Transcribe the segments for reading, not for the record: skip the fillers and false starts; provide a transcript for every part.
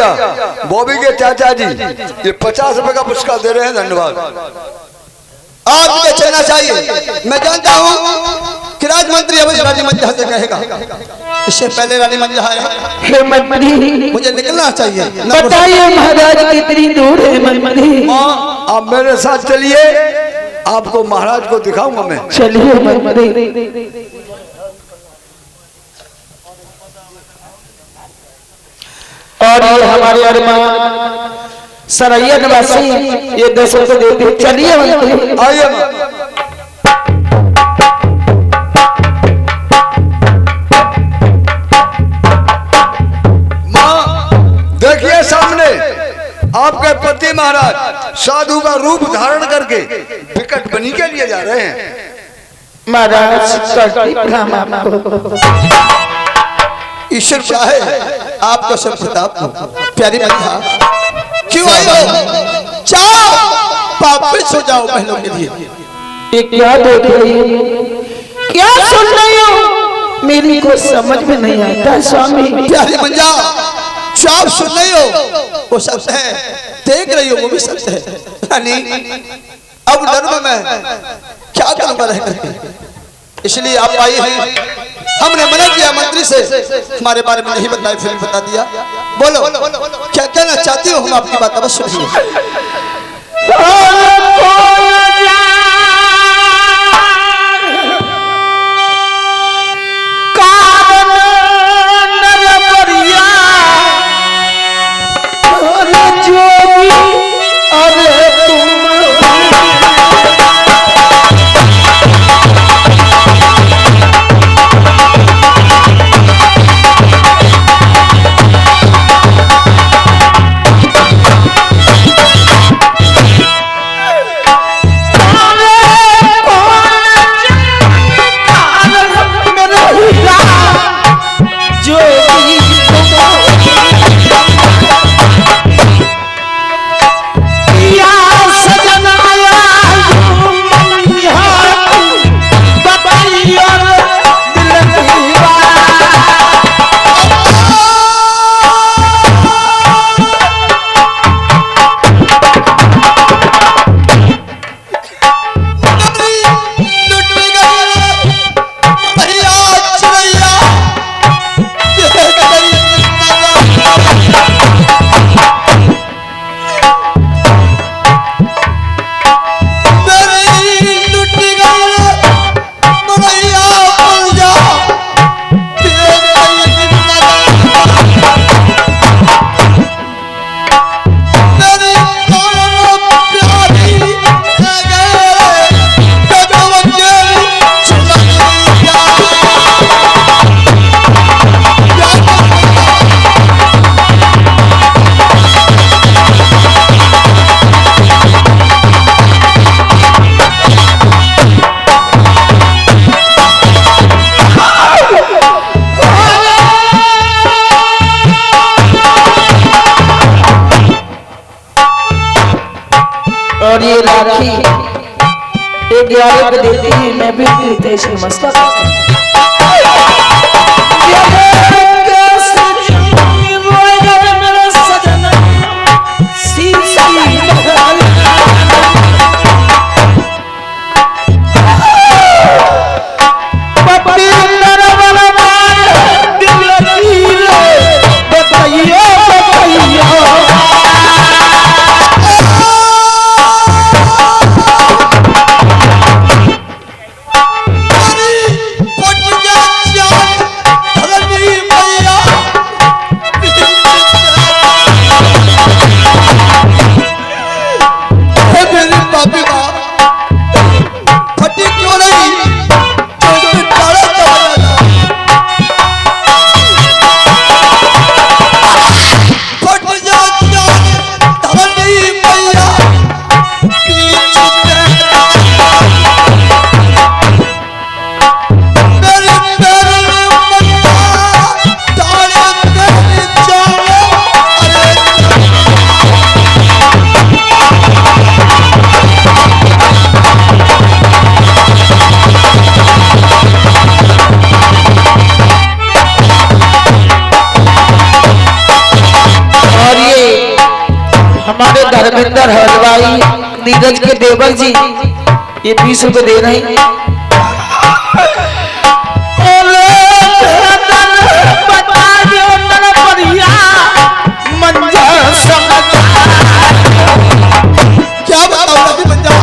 भैया, बॉबी के चाचा जी ये 50 रुपए का पुरस्कार दे रहे हैं। धन्यवाद। आप मुझे चलना चाहिए। मैं जानता हूँ कि राज मंत्री अवश्य रानी मंजहा से कहेगा। इससे पहले रानी मंजहा है, मुझे निकलना चाहिए। बताइए महाराज कितनी दूर है मंत्री? माँ आप मेरे साथ चलिए, आपको महाराज को दिखाऊंगा मैं। चलिए मंत्री। और ये हमारे अरमान सरैया निवासी ये 10 रुपए देते। चलिए मंत्री। आइए माँ, देखिए सामने आपके पति महाराज साधु का रूप धारण करके विकट बनी के लिए जा रहे हैं। महाराज करती प्रणाम आपको। ईश्वर चाहे आपका सब प्रताप हो। प्यारी मंजहा क्यों आई हो? जाओ वापस हो जाओ महलों के लिए। ये क्या देख रही हो, क्या सुन रही हो? मेरी को समझ में नहीं आता स्वामी। प्यारी मंजहा जो आप सुन रही हो वो सत्य है, देख रही हो वो भी सत्य है। रानी अब डर में मैं क्या करूंगा रह करके, इसलिए आप आई हैं। हमने मना किया मंत्री से, हमारे बारे में नहीं बताया, फिर बता दिया। बोलो क्या कहना चाहती हो? हम आपकी बात अवश्य सुनेंगे। और ये राखी 11 को देती है। मैं भी तेज मस्तक हमारे धर्मेंद्र हलवाई नीरज के देवर जी ये 20 रुपए दे रहे हैं। क्या बताओ रवि मंजा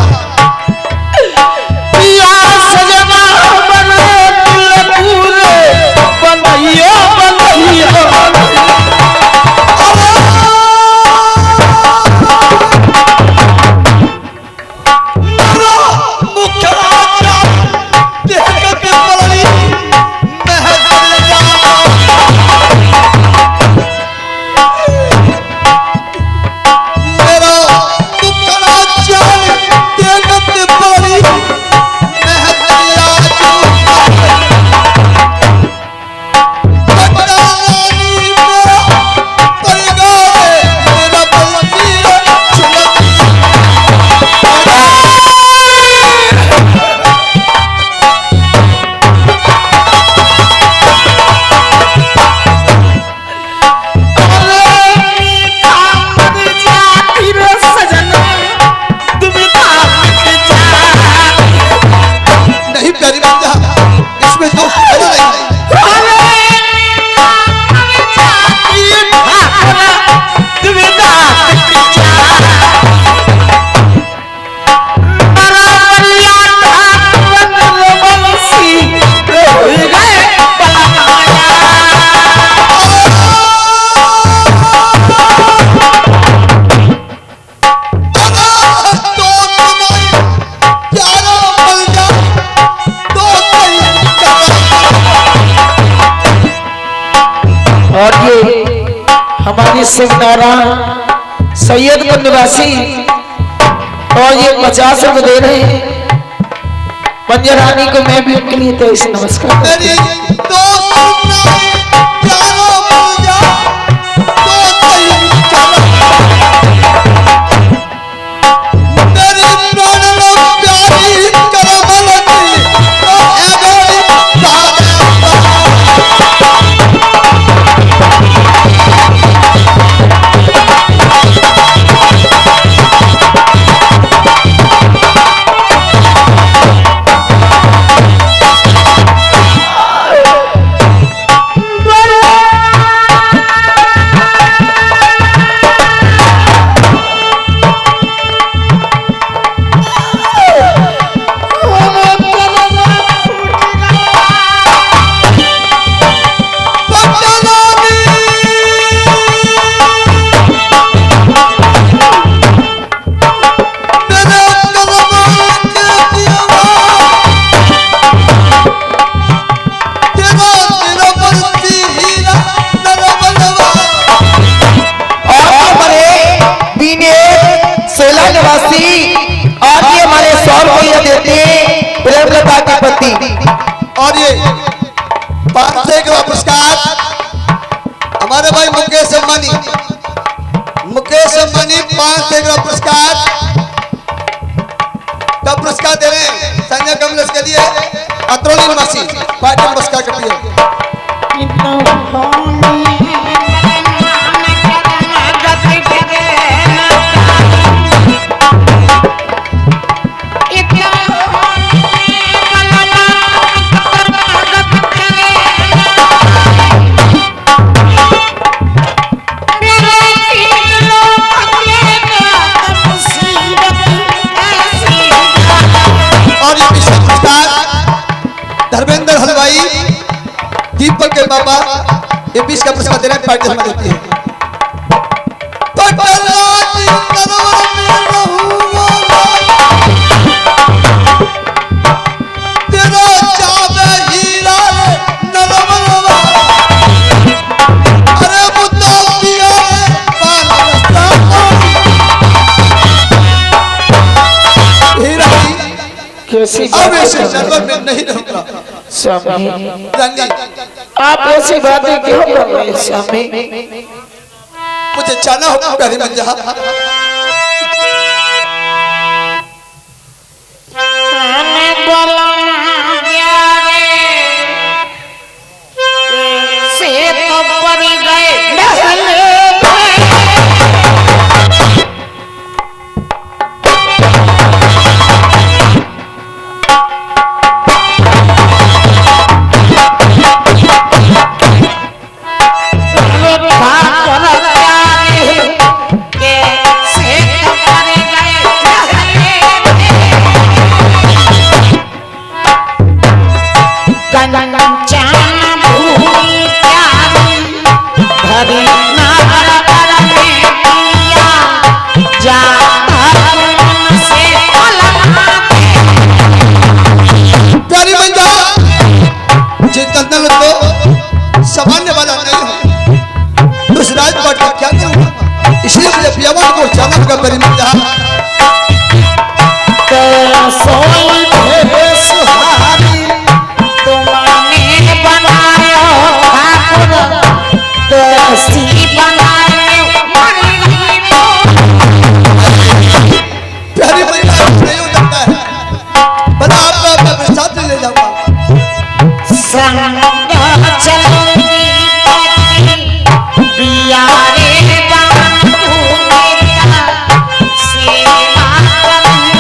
और ये हमारी शिवनारायण सैयदपुर निवासी और ये 50 रुपए दे रहे हैं पंजरानी को। मैं भी उनके लिए तो इसे नमस्कार और ये 500 का पुरस्कार हमारे भाई मुकेश अम्बानी 500 का पुरस्कार दे रहे हैं संजय कमलेश के लिए अतरौली निवासी पार्टी पुरस्कार के लिए। धर्मेंद्र हलवाई दीपक के बाबा ये 20 का पुरस्कार दे रहे हैं पार्टी हमें देती है। अब ऐसे जन्म में नहीं रहूंगा स्वामी। रानी आप ऐसी बातें क्यों कर रहे हैं स्वामी? मुझे जाना होगा प्यारी मंजा। बाट का क्या करूंगा, इसलिए मुझे पियावा को जाना होगा मेरी मंजा। सोई भेष सुहारी तुमने बनायो ठाकुर, देसी बनायो प्यारी मंजा नहीं हो सकता है, बता आपका अपने साथ ले जाऊंगा। संग चलूंगी बियारे बाबू मेरा सेवा करूंगी।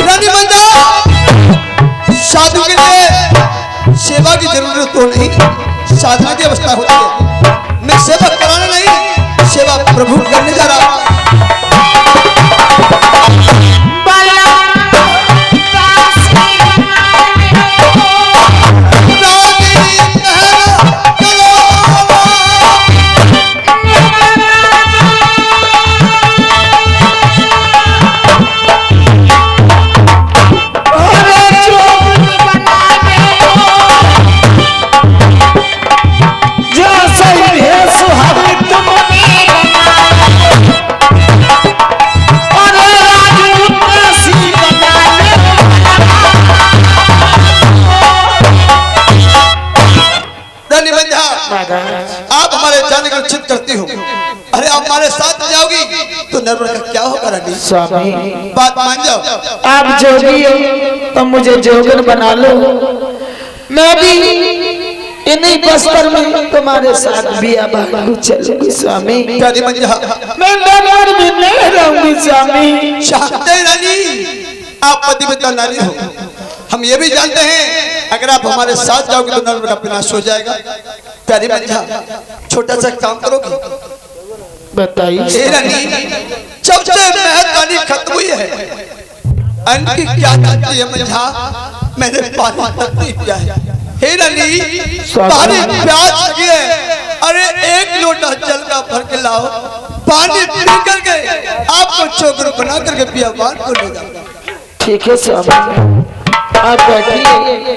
रानी मंजा, साधु के लिए सेवा की जरूरत तो नहीं, साधना की अवस्था होती है। मैं सेवा कराने नहीं, सेवा प्रभु करने जा रहा हूं। आप हमारे जाने का चिंता करती हो, अरे आप हमारे साथ जाओगी तो निर्भर का क्या होगा रानी? स्वामी बात मान जाओ। आप जोगी हो तो मुझे जोगन बना लो, मैं भी इन्हीं बस्तर में तुम्हारे साथ बिया बाबू चलूंगी स्वामी। प्यारी मंजा, मैं नगर में नहीं रहूंगी स्वामी। शांति रानी, आप पतिव्रता नारी हो, हम ये भी जानते हैं अगर आप हमारे साथ जाओगे तो नर्मदा का विनाश हो जाएगा। प्यारी मंजा, छोटा सा काम करोगी? बताइए रानी, जब से मेहरबानी खत्म हुई है, अन्न की क्या जानती है मंजा, मैंने पानी तक नहीं पिया है। हे रानी, पानी प्यास लगी है, अरे एक लोटा जल का भर के लाओ, पानी पी करके आपको चोकर बना करके पिया बार को ले जाऊंगा। ठीक है स्वामी, आप बैठिए,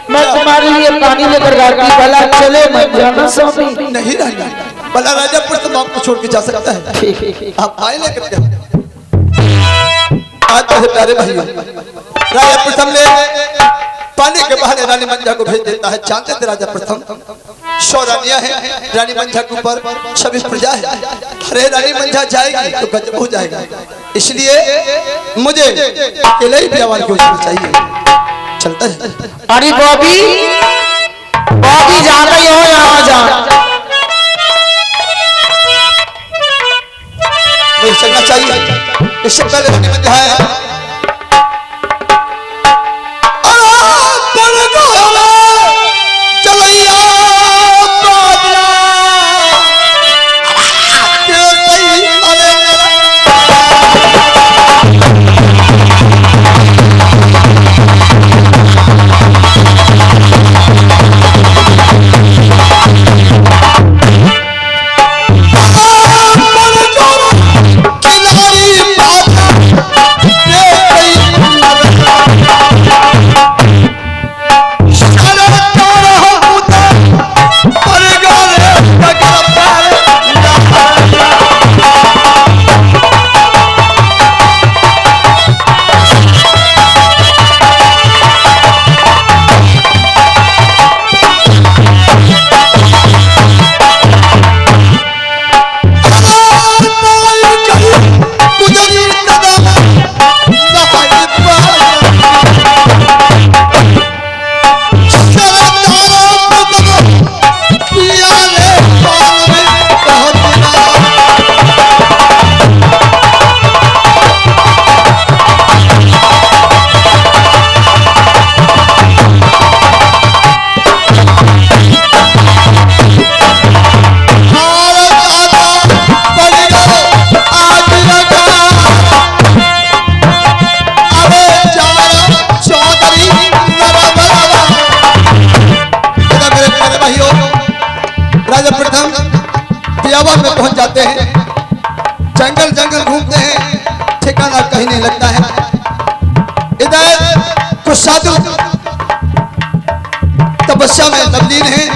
मैं तुम्हारे लिए पानी लेकर आती। भला चले मत जाना स्वामी। नहीं रानी, भला राजा प्रथम आपको छोड़ के जा सकता है? ठीक है, आप आए लेकर के आज तो प्यारे भाइयों, राजा प्रथम ने पानी के बहाने रानी मंजा को भेज देता है। जानते थे राजा प्रथम 100 रानियां हैं रानी मंजा के ऊपर, सभी प्रजा है। अरे रानी मंजा जाएगी तो गजब हो जाएगा, इसलिए मुझे अकेले ही प्यावार की होनी चाहिए। चलता है। अरे बॉबी, बॉबी जा रही हो, यहाँ जा। मुझे चलना चाहिए, इससे पहले रानी मंजा है। में पहुंच जाते हैं, जंगल जंगल घूमते हैं, ठिकाना कहीं नहीं लगता है। इधर कुछ साधु तपस्या में तब्दील हैं,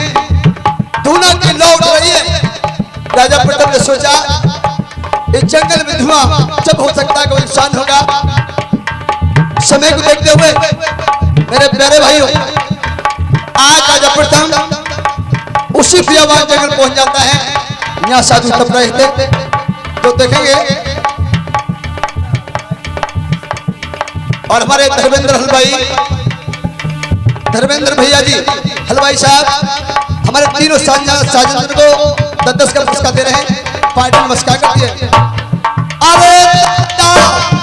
धुआं जब हो सकता है कोई नुकसान होगा। समय को देखते हुए मेरे प्यारे भाइयों, आज राजा प्रथम उसी बियाबान जंगल पहुंच जाता है। यहाँ साधु तप रहे थे तो देखेंगे, और हमारे धर्मेंद्र भैया जी हलवाई साहब हमारे तीनों साजन को 10-10 का पुरस्कार दे रहे हैं। पार्टी नमस्कार करती है। अरे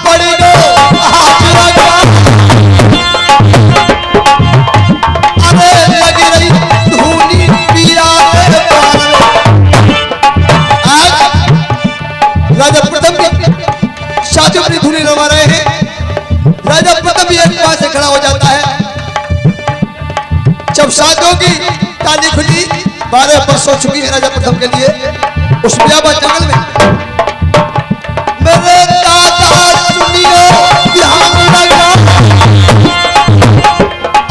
पड़ी गो अरे लगी रही धूनी पिया। आज राजा प्रथम साधु अपनी धूनी रमा रहे हैं। राजा प्रथम भी एक पास से खड़ा हो जाता है। जब साधुओं की ताली खुली, 12 वर्ष हो चुकी है राजा प्रथम के लिए उस बियाबान जंगल में। मेरे दादा सुनियो ध्यान लगा,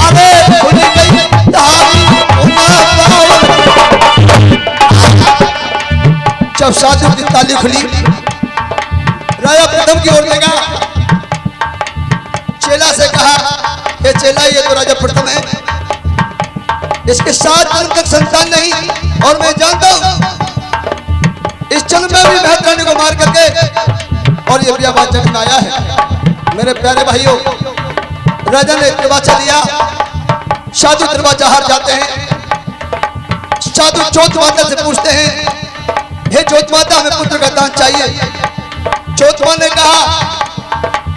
अरे खुल गई ताली। जब साधु की ताली खुली, राजा प्रथम की ओर देखा, चेला से कहा कि चेला ये तो राजा प्रथम है, इसके 7 जन्म तक संतान नहीं, और मैं जानता हूं इस जन्म में भी महत को मार करके और ये बियाबान जंगल में आया है। मेरे प्यारे भाइयों, राजा ने दरवाजा लिया। साधु दरवाजा हार जाते हैं। साधु जोत माता से पूछते हैं, हे जोत माता, हमें पुत्र का दान चाहिए। जोत माता ने कहा,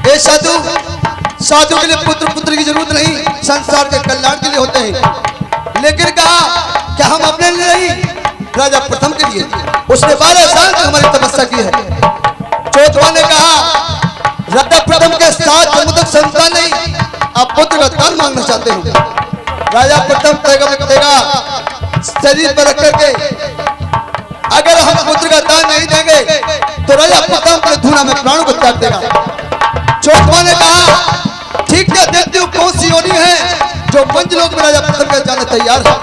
हे साधु के लिए पुत्र की जरूरत नहीं, संसार के कल्याण के लिए होते हैं। लेकिन कहा कि हम अपने लिए नहीं, राजा प्रथम के लिए। उसने 12 साल तक हमारी तपस्या की है। चौथवा ने कहा, राजा प्रथम के 7 जन्म तक संतान नहीं, आप पुत्र का दान मांगना चाहते हो। राजा प्रथम तेगा शरीर पर रख करके, अगर हम पुत्र का दान नहीं देंगे तो राजा प्रथम अपने धूना में प्राणों को त्याग देगा। चौथवा ने कहा, ठीक है, देखती हूँ कौन सी योनि है जो मंजलोक में राजा प्रथम के जाने तैयार है।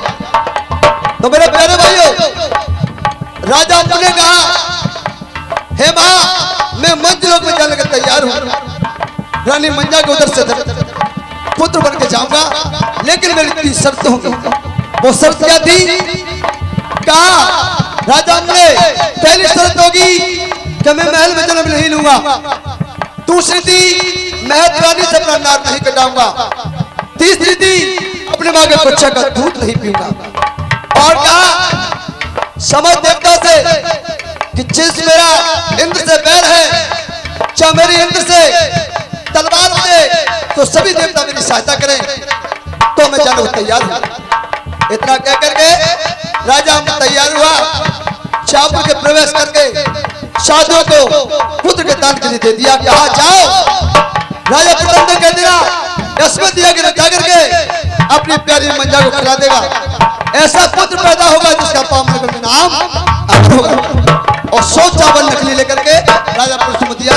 तो मेरे प्यारे भाइयों, राजा ने कहा, हे मां, मैं मंजलोक में जाने के तैयार हूं। रानी मंजा के उधर से पुत्र बन के जाऊंगा, लेकिन मेरी 3 शर्त होंगी। वो शर्त क्या थी? कहा राजा ने पहली शर्त होगी कि मैं महल में जन्म नहीं लूंगा। दूसरी थी, महत रानी से अपना नार नहीं कटाऊंगा। तीसरी थी, अपने मां के बच्चा का दूध नहीं पीऊंगा। और कहा समझ देवता से कि जिस मेरा इंद्र से बैर है, चाहे मेरी इंद्र से तलवार से, तो सभी देवता मेरी सहायता करें तो मैं जाने को तैयार हूं। इतना कह करके राजा तैयार हुआ। चापुर के प्रवेश करके साधुओं को पुत्र के दान के लिए दे दिया। कहा जाओ, राजा प्रथम ने कह दिया, इसमें दिया कि जाकर के अपनी प्यारी मंजा को खिला देगा। ऐसा पुत्र पैदा होगा जिसका पावन नगर में नाम होगा। और 100 चावल नकली लेकर के राजा प्रथम दिया।